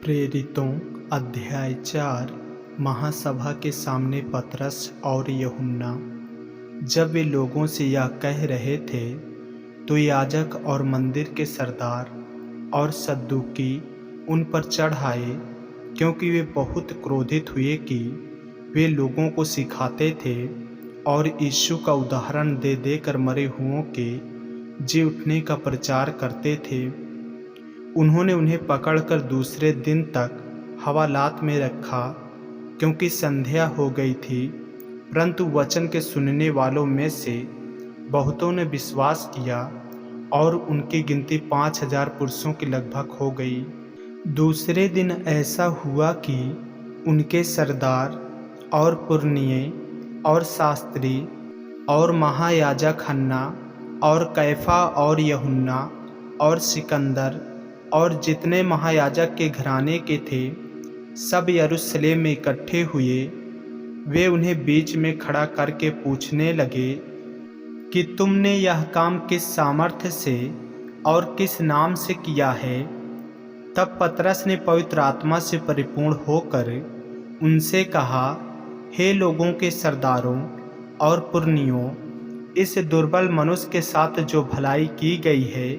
प्रेरितों अध्याय 4। महासभा के सामने पतरस और यूहन्ना। जब वे लोगों से यह कह रहे थे तो याजक और मंदिर के सरदार और सद्दुकी उन पर चढ़ आए, क्योंकि वे बहुत क्रोधित हुए कि वे लोगों को सिखाते थे और यीशु का उदाहरण दे देकर मरे हुओं के जी उठने का प्रचार करते थे। उन्होंने उन्हें पकड़कर दूसरे दिन तक हवालात में रखा, क्योंकि संध्या हो गई थी। परंतु वचन के सुनने वालों में से बहुतों ने विश्वास किया और उनकी गिनती 5,000 पुरुषों के लगभग हो गई। दूसरे दिन ऐसा हुआ कि उनके सरदार और पुरनिये और शास्त्री और महायाजक हन्ना और कैफा और यूहन्ना और सिकंदर और जितने महायाजक के घराने के थे, सब यरूशलेम में इकट्ठे हुए। वे उन्हें बीच में खड़ा करके पूछने लगे कि तुमने यह काम किस सामर्थ्य से और किस नाम से किया है। तब पतरस ने पवित्र आत्मा से परिपूर्ण होकर उनसे कहा, हे लोगों के सरदारों और पुरनियों, इस दुर्बल मनुष्य के साथ जो भलाई की गई है,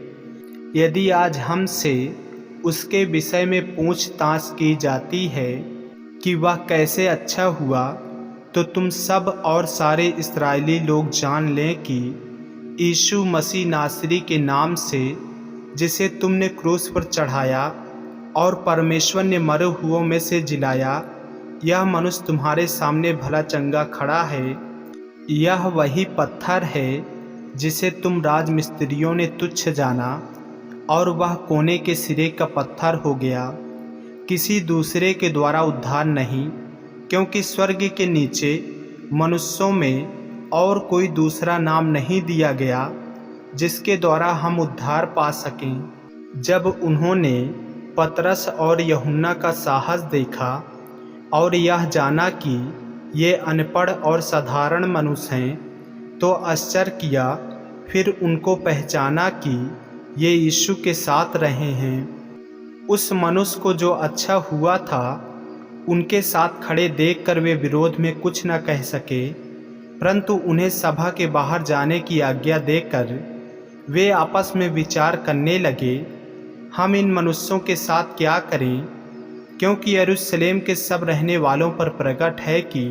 यदि आज हमसे उसके विषय में पूछताछ की जाती है कि वह कैसे अच्छा हुआ, तो तुम सब और सारे इस्राएली लोग जान लें कि यीशु मसीह नासरी के नाम से, जिसे तुमने क्रूस पर चढ़ाया और परमेश्वर ने मरे हुओं में से जिलाया, यह मनुष्य तुम्हारे सामने भला चंगा खड़ा है। यह वही पत्थर है जिसे तुम राजमिस्त्रियों ने तुच्छ जाना और वह कोने के सिरे का पत्थर हो गया, किसी दूसरे के द्वारा उद्धार नहीं, क्योंकि स्वर्ग के नीचे मनुष्यों में और कोई दूसरा नाम नहीं दिया गया जिसके द्वारा हम उद्धार पा सकें। जब उन्होंने पतरस और यूहन्ना का साहस देखा और यह जाना कि ये अनपढ़ और साधारण मनुष्य हैं, तो आश्चर्य किया। फिर उनको पहचाना कि ये यीशु के साथ रहे हैं। उस मनुष्य को जो अच्छा हुआ था, उनके साथ खड़े देखकर वे विरोध में कुछ न कह सके, परंतु उन्हें सभा के बाहर जाने की आज्ञा देकर वे आपस में विचार करने लगे, हम इन मनुष्यों के साथ क्या करें, क्योंकि यरूशलेम के सब रहने वालों पर प्रकट है कि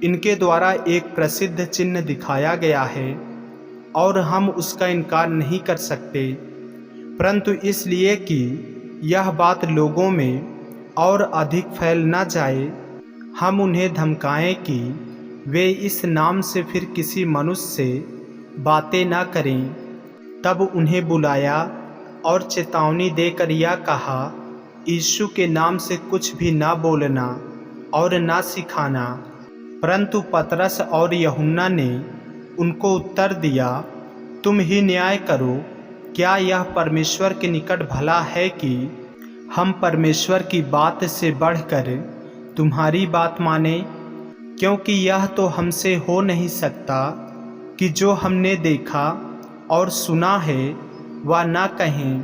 इनके द्वारा एक प्रसिद्ध चिन्ह दिखाया गया है और हम उसका इनकार नहीं कर सकते, परंतु इसलिए कि यह बात लोगों में और अधिक फैल न जाए, हम उन्हें धमकाएं कि वे इस नाम से फिर किसी मनुष्य से बातें न करें। तब उन्हें बुलाया और चेतावनी देकर यह कहा, यीशु के नाम से कुछ भी न बोलना और न सिखाना। परंतु पतरस और यूहन्ना ने उनको उत्तर दिया, तुम ही न्याय करो। क्या यह परमेश्वर के निकट भला है कि हम परमेश्वर की बात से बढ़कर तुम्हारी बात माने? क्योंकि यह तो हमसे हो नहीं सकता कि जो हमने देखा और सुना है वह न कहें।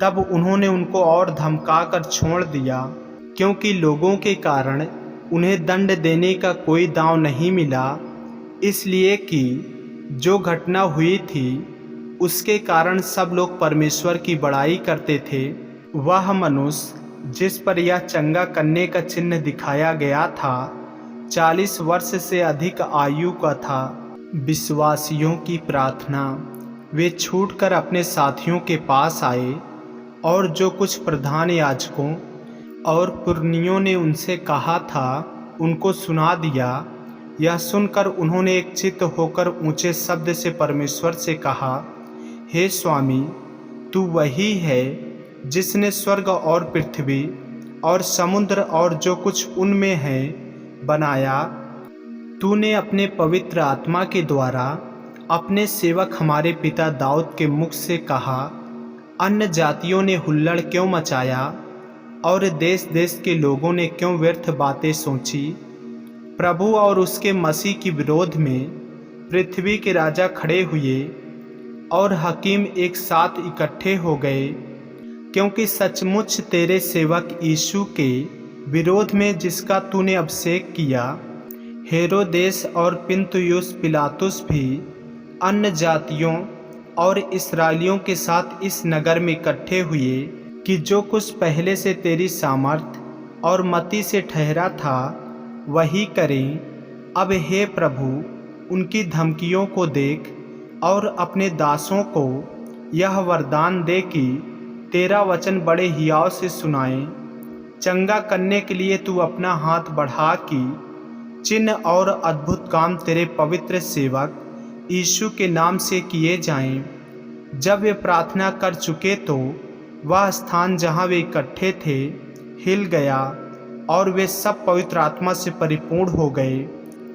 तब उन्होंने उनको और धमका कर छोड़ दिया, क्योंकि लोगों के कारण उन्हें दंड देने का कोई दांव नहीं मिला, इसलिए कि जो घटना हुई थी उसके कारण सब लोग परमेश्वर की बड़ाई करते थे। वह मनुष्य जिस पर यह चंगा करने का चिन्ह दिखाया गया था, 40 वर्ष से अधिक आयु का था। विश्वासियों की प्रार्थना। वे छूटकर अपने साथियों के पास आए, और जो कुछ प्रधान याजकों और पुरनियों ने उनसे कहा था उनको सुना दिया। यह सुनकर उन्होंने एक चित्त होकर ऊंचे शब्द से परमेश्वर से कहा, हे स्वामी, तू वही है जिसने स्वर्ग और पृथ्वी और समुद्र और जो कुछ उनमें है बनाया। तूने अपने पवित्र आत्मा के द्वारा अपने सेवक हमारे पिता दाऊद के मुख से कहा, अन्य जातियों ने हुल्लड़ क्यों मचाया और देश देश के लोगों ने क्यों व्यर्थ बातें सोची। प्रभु और उसके मसीह के विरोध में पृथ्वी के राजा खड़े हुए और हकीम एक साथ इकट्ठे हो गए। क्योंकि सचमुच तेरे सेवक यीशु के विरोध में जिसका तूने अभिषेक किया, हेरोदेस और पिन्तियुस पिलातुस भी अन्य जातियों और इस्राएलियों के साथ इस नगर में इकट्ठे हुए कि जो कुछ पहले से तेरी सामर्थ और मति से ठहरा था वही करें। अब हे प्रभु, उनकी धमकियों को देख और अपने दासों को यह वरदान दे कि तेरा वचन बड़े हियाव से सुनाएं। चंगा करने के लिए तू अपना हाथ बढ़ा कि चिन्ह और अद्भुत काम तेरे पवित्र सेवक यीशु के नाम से किए जाएं। जब वे प्रार्थना कर चुके तो वह स्थान जहां वे इकट्ठे थे हिल गया और वे सब पवित्र आत्मा से परिपूर्ण हो गए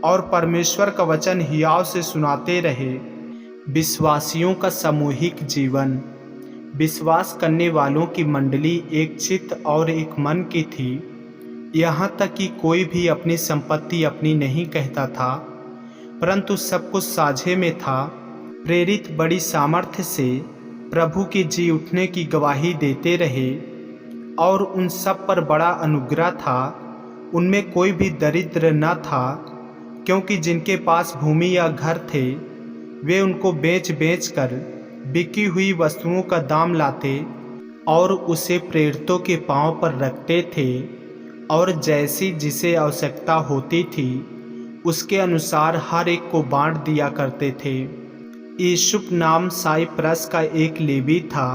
और परमेश्वर का वचन हियाव से सुनाते रहे। विश्वासियों का सामूहिक जीवन। विश्वास करने वालों की मंडली एक चित्त और एक मन की थी। यहाँ तक कि कोई भी अपनी संपत्ति अपनी नहीं कहता था, परंतु सब कुछ साझे में था। प्रेरित बड़ी सामर्थ्य से प्रभु की जी उठने की गवाही देते रहे और उन सब पर बड़ा अनुग्रह था। उनमें कोई भी दरिद्र न था, क्योंकि जिनके पास भूमि या घर थे वे उनको बेच बेच कर बिकी हुई वस्तुओं का दाम लाते और उसे प्रेरितों के पांव पर रखते थे और जैसी जिसे आवश्यकता होती थी उसके अनुसार हर एक को बांट दिया करते थे। यूसुफ नाम साइप्रस का एक लेवी था,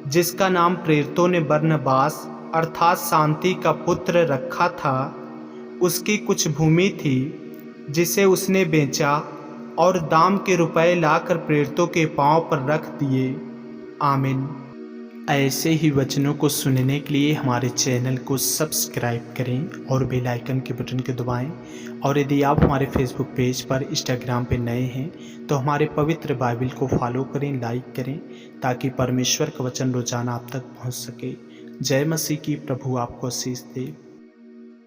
जिसका नाम प्रेरितों ने बरनबास अर्थात शांति का पुत्र रखा था। उसकी कुछ भूमि थी जिसे उसने बेचा और दाम के रुपए लाकर प्रेरितों के पांव पर रख दिए। आमीन। ऐसे ही वचनों को सुनने के लिए हमारे चैनल को सब्सक्राइब करें और बेल आइकन के बटन को दबाएं। और यदि आप हमारे फेसबुक पेज पर, इंस्टाग्राम पे नए हैं तो हमारे पवित्र बाइबल को फॉलो करें, लाइक करें, ताकि परमेश्वर का वचन रोजाना आप तक पहुंच सके। जय मसीह की। प्रभु आपको आशीष दे।